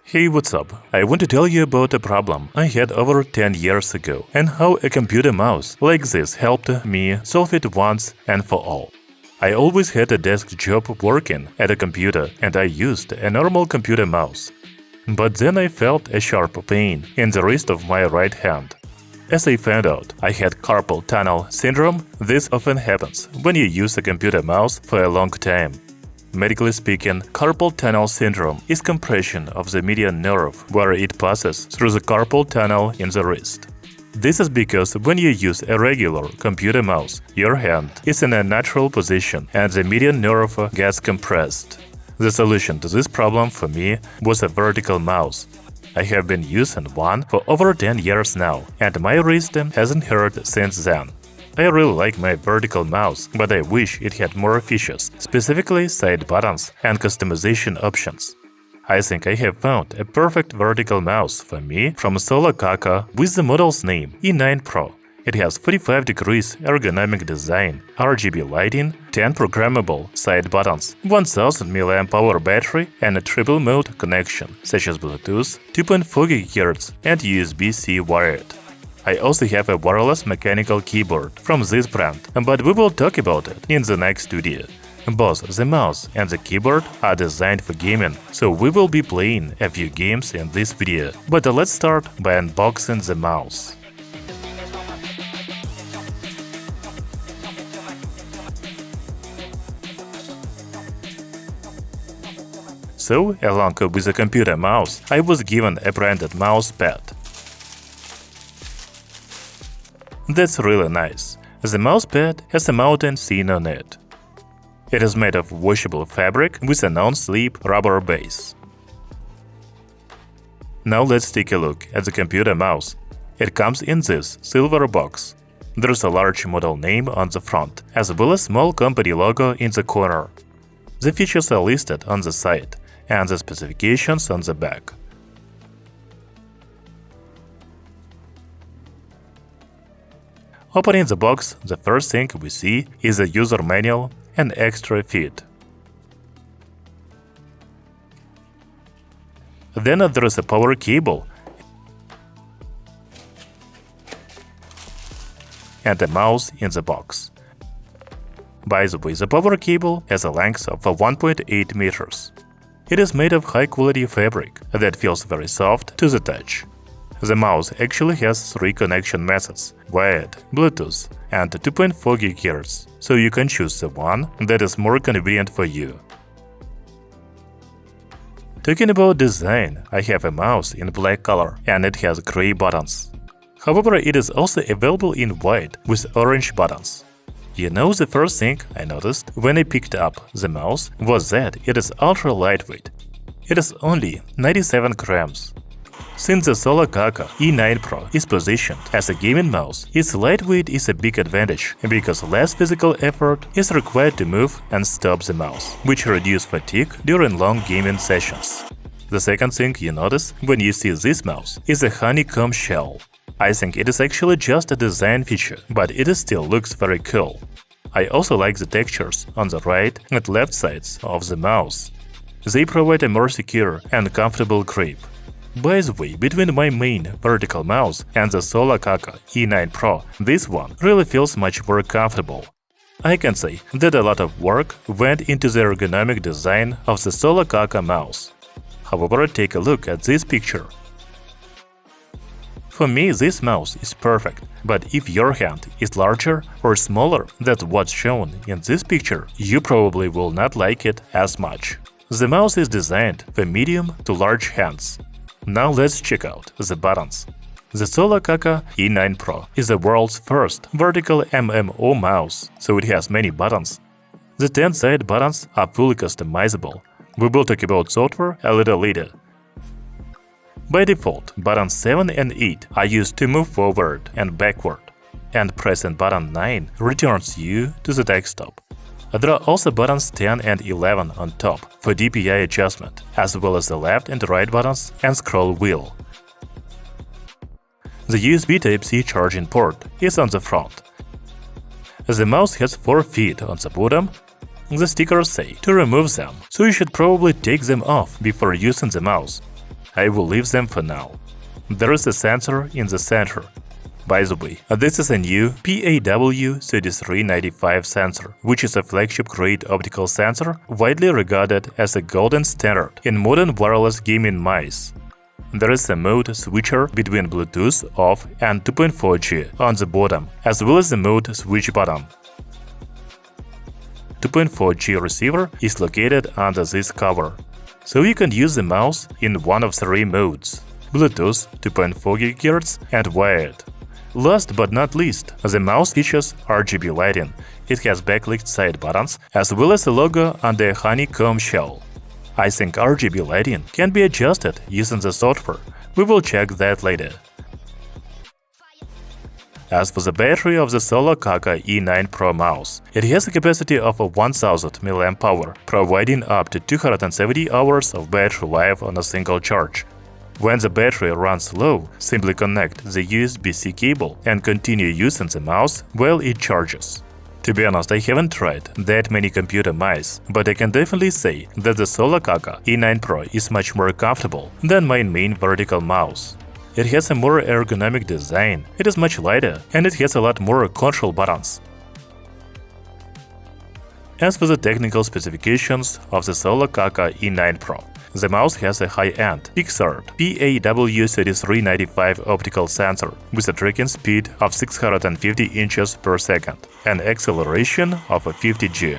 Hey, what's up? I want to tell you about a problem I had over 10 years ago and how a computer mouse like this helped me solve it once and for all. I always had a desk job working at a computer and I used a normal computer mouse. But then I felt a sharp pain in the wrist of my right hand. As I found out, I had carpal tunnel syndrome. This often happens when you use a computer mouse for a long time. Medically speaking, carpal tunnel syndrome is compression of the median nerve where it passes through the carpal tunnel in the wrist. This is because when you use a regular computer mouse, your hand is in a natural position and the median nerve gets compressed. The solution to this problem for me was a vertical mouse. I have been using one for over 10 years now, and my wrist hasn't hurt since then. I really like my vertical mouse, but I wish it had more features, specifically side buttons and customization options. I think I have found a perfect vertical mouse for me from Solakaka with the model's name E9 Pro. It has 45 degrees ergonomic design, RGB lighting, 10 programmable side buttons, 1000 mAh battery, and a triple mode connection, such as Bluetooth, 2.4 GHz, and USB-C wired. I also have a wireless mechanical keyboard from this brand, but we will talk about it in the next video. Both the mouse and the keyboard are designed for gaming, so we will be playing a few games in this video. But let's start by unboxing the mouse. So, along with a computer mouse, I was given a branded mouse pad. That's really nice. The mousepad has a mounting scene on it. It is made of washable fabric with a non-slip rubber base. Now let's take a look at the computer mouse. It comes in this silver box. There is a large model name on the front, as well as small company logo in the corner. The features are listed on the side, and the specifications on the back. Opening the box, the first thing we see is a user manual and extra feed. Then there is a power cable and a mouse in the box. By the way, the power cable has a length of 1.8 meters. It is made of high-quality fabric that feels very soft to the touch. The mouse actually has 3 connection methods: wired, Bluetooth, and 2.4 GHz, so you can choose the one that is more convenient for you. Talking about design, I have a mouse in black color and it has gray buttons. However, it is also available in white with orange buttons. You know, the first thing I noticed when I picked up the mouse was that it is ultra lightweight. It is only 97 grams. Since the Solakaka E9 Pro is positioned as a gaming mouse, its lightweight is a big advantage because less physical effort is required to move and stop the mouse, which reduces fatigue during long gaming sessions. The second thing you notice when you see this mouse is a honeycomb shell. I think it is actually just a design feature, but it still looks very cool. I also like the textures on the right and left sides of the mouse. They provide a more secure and comfortable grip. By the way, between my main vertical mouse and the Solakaka E9 Pro, this one really feels much more comfortable. I can say that a lot of work went into the ergonomic design of the Solakaka mouse. However, take a look at this picture. For me, this mouse is perfect, but if your hand is larger or smaller than what's shown in this picture, you probably will not like it as much. The mouse is designed for medium to large hands. Now let's check out the buttons. The Solakaka E9 Pro is the world's first vertical MMO mouse, so it has many buttons. The 10 side buttons are fully customizable. We will talk about software a little later. By default, buttons 7 and 8 are used to move forward and backward, and pressing button 9 returns you to the desktop. There are also buttons 10 and 11 on top for DPI adjustment, as well as the left and right buttons and scroll wheel. The USB Type-C charging port is on the front. The mouse has 4 feet on the bottom. The stickers say to remove them, so you should probably take them off before using the mouse. I will leave them for now. There is a sensor in the center. By the way, this is a new PAW3395 sensor, which is a flagship-grade optical sensor widely regarded as a golden standard in modern wireless gaming mice. There is a mode switcher between Bluetooth off and 2.4G on the bottom, as well as the mode switch button. 2.4G receiver is located under this cover, so you can use the mouse in one of three modes: Bluetooth, 2.4 GHz, and wired. Last but not least, the mouse features RGB lighting. It has backlit side buttons, as well as a logo under a honeycomb shell. I think RGB lighting can be adjusted using the software. We will check that later. As for the battery of the Solakaka E9 Pro mouse, it has a capacity of 1000 mAh, providing up to 270 hours of battery life on a single charge. When the battery runs low, simply connect the USB-C cable and continue using the mouse while it charges. To be honest, I haven't tried that many computer mice, but I can definitely say that the Solakaka E9 Pro is much more comfortable than my main vertical mouse. It has a more ergonomic design, it is much lighter, and it has a lot more control buttons. As for the technical specifications of the Solakaka E9 Pro, the mouse has a high-end Kickstarter PAW3395 optical sensor with a tracking speed of 650 inches per second and acceleration of 50 G.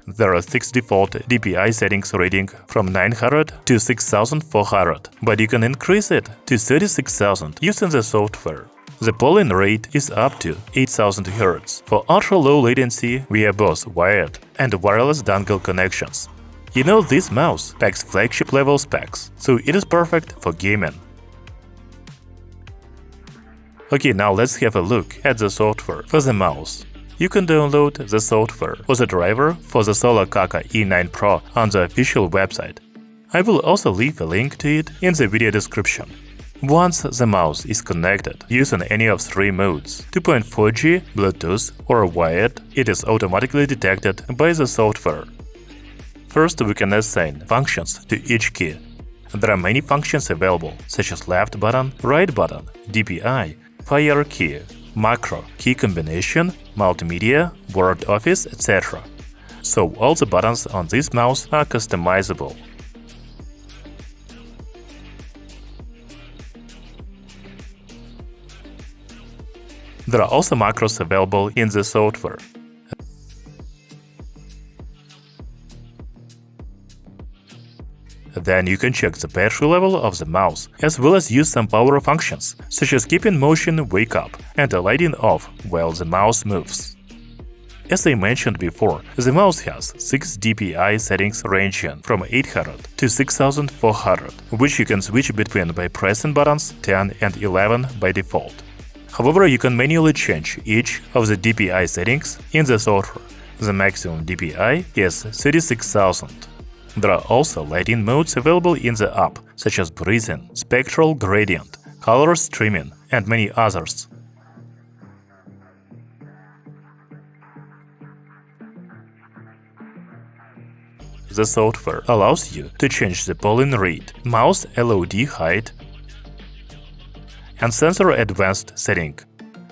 There are 6 default DPI settings rating from 900 to 6400, but you can increase it to 36,000 using the software. The polling rate is up to 8000 Hz for ultra-low latency via both wired and wireless dongle connections. You know, this mouse packs flagship-level specs, so it is perfect for gaming. Okay, now let's have a look at the software for the mouse. You can download the software or the driver for the Solakaka E9 Pro on the official website. I will also leave a link to it in the video description. Once the mouse is connected using any of three modes, 2.4G, Bluetooth or wired, it is automatically detected by the software. First, we can assign functions to each key. There are many functions available, such as left button, right button, DPI, fire key, macro, key combination, multimedia, word office, etc. So all the buttons on this mouse are customizable. There are also macros available in the software. Then you can check the battery level of the mouse, as well as use some power functions, such as keeping motion wake up and lighting off while the mouse moves. As I mentioned before, the mouse has 6 DPI settings ranging from 800 to 6400, which you can switch between by pressing buttons 10 and 11 by default. However, you can manually change each of the DPI settings in the software. The maximum DPI is 36,000. There are also lighting modes available in the app, such as breathing, spectral gradient, color streaming, and many others. The software allows you to change the polling rate, mouse LOD height, and sensor advanced setting.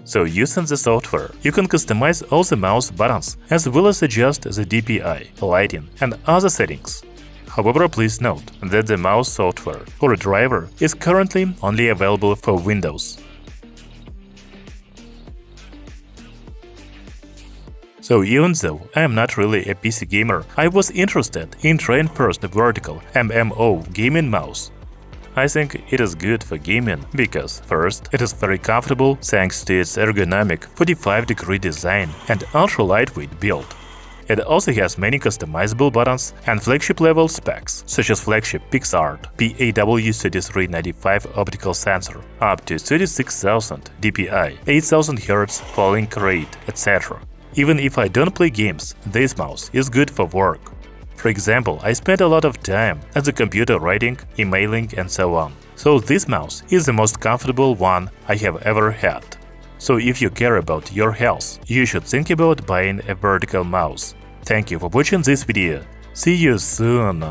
So using the software, you can customize all the mouse buttons, as well as adjust the DPI, lighting, and other settings. However, please note that the mouse software or driver is currently only available for Windows. So even though I am not really a PC gamer, I was interested in trying first the vertical MMO gaming mouse. I think it is good for gaming because, first, it is very comfortable thanks to its ergonomic 45-degree design and ultra-lightweight build. It also has many customizable buttons and flagship-level specs, such as flagship PixArt PAW3395 optical sensor, up to 36,000 DPI, 8000 Hz polling rate, etc. Even if I don't play games, this mouse is good for work. For example, I spend a lot of time at the computer writing, emailing, and so on. So this mouse is the most comfortable one I have ever had. So if you care about your health, you should think about buying a vertical mouse. Thank you for watching this video. See you soon!